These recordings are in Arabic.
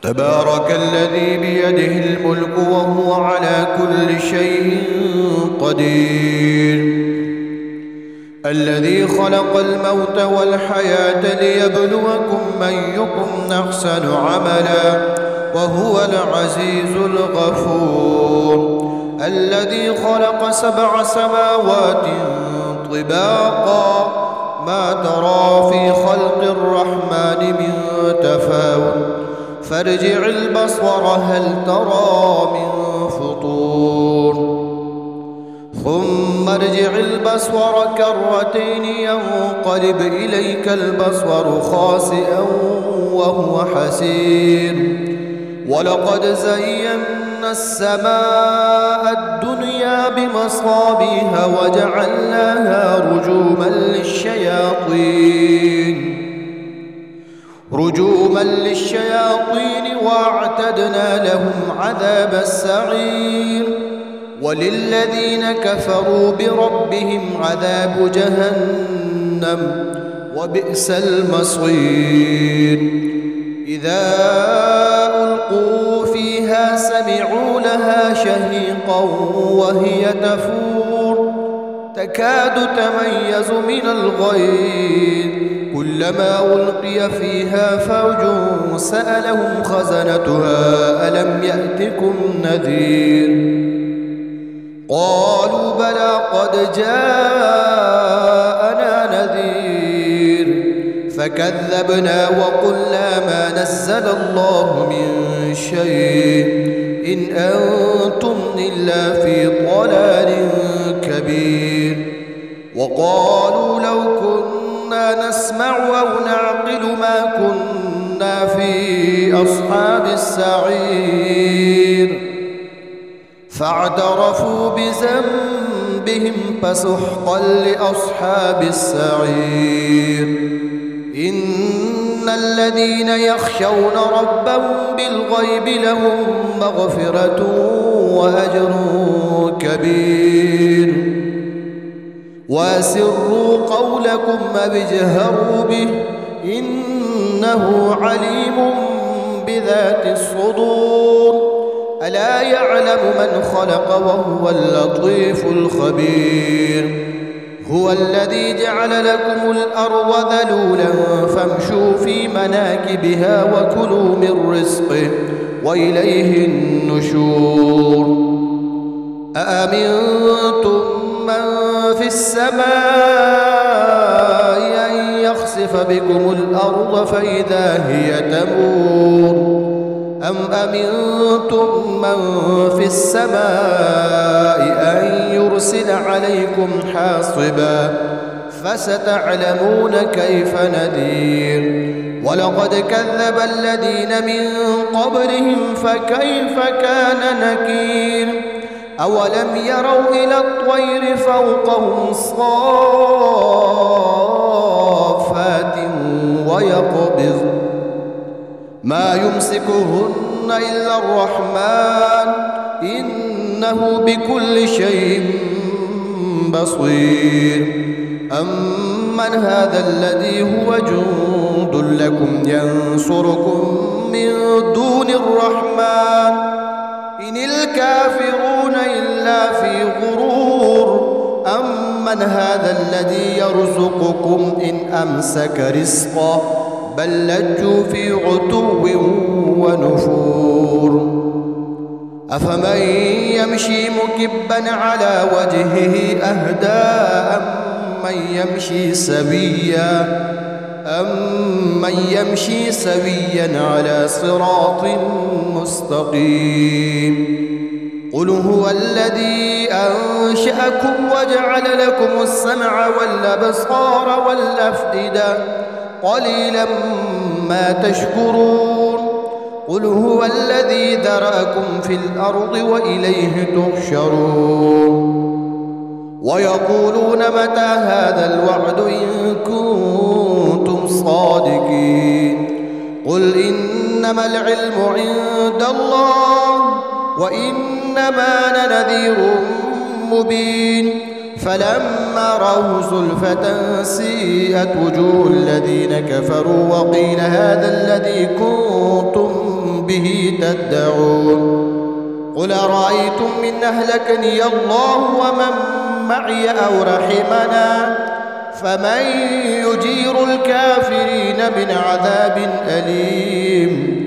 تبارك الذي بيده الملك وهو على كل شيء قدير. الذي خلق الموت والحياة ليبلوكم أيكم أحسن عملا وهو العزيز الغفور. الذي خلق 7 سماوات طباقا ما ترى في خلق الرحمن من تفاوت فارجع البصر هل ترى من فطور ثم ارجع البصر كرتين ينقلب إليك البصر خاسئا وهو حسير. ولقد زينا السماء الدنيا بمصابيح وجعلناها رجوما للشياطين واعتدنا لهم عذاب السعير. وللذين كفروا بربهم عذاب جهنم وبئس المصير. إذا ألقوا فيها سمعوا لها شهيقا وهي تفور تكاد تميز من الغيظ كلما ألقي فيها فوج سألهم خزنتها ألم يأتكم نذير قالوا بلى قد جاءنا نذير فكذبنا وقلنا ما نزل الله من شيء إن أنتم إلا في ضلال كبير. وقالوا لو كنا نسمع أو نعقل ما كنا في أصحاب السعير فاعترفوا بذنبهم فسحقا لأصحاب السعير. إن الذين يخشون ربهم بالغيب لهم مغفرة وأجر كبير. وأسروا قولكم أو اجهروا به إنه عليم بذات الصدور. ألا يعلم من خلق وهو اللطيف الخبير. هو الذي جعل لكم الأرض ذلولا فامشوا في مناكبها وكلوا من رزقه وإليه النشور. أأمنتم من في السماء أن يخسف بكم الأرض فإذا هي تمور أم أمنتم من في السماء أن يرسل عليكم حاصبا فستعلمون كيف نذير. ولقد كذب الذين من قبلهم فكيف كان نكير. أولم يروا إلى الطير فوقهم صافات ويقبض ما يمسكهن إلا الرحمن إنه بكل شيء بصير. أمن هذا الذي هو جند لكم ينصركم من دون الرحمن إن الكافرون إلا في غرور. أمن هذا الذي يرزقكم إن أمسك رزقه بل لجوا في عتو ونفور. أفمن يمشي مكبا على وجهه أهدى أمن يمشي سويا على صراط مستقيم. قل هو الذي أنشأكم وجعل لكم السمع والأبصار والأفئدة قليلا ما تشكرون. قل هو الذي ذرأكم في الأرض وإليه تحشرون. ويقولون متى هذا الوعد إن كنتم صادقين. قل إنما العلم عند الله وإنما أنا نذير مبين. فلما رأوا زلفة سيئت وجوه الذين كفروا وقيل هذا الذي كنتم به تدعون قل أرأيتم إن أهلكني الله ومن معي أو رحمنا فمن يجير الكافرين من عذاب أليم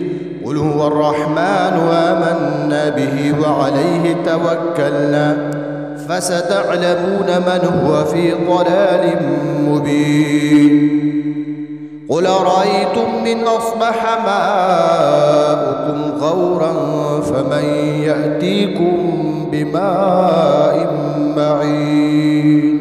قل هو الرحمن آمنا به وعليه توكلنا فستعلمون من هو في ضلال مبين قل أرأيتم إن أصبح ماؤكم غورا فمن يأتيكم بماء معين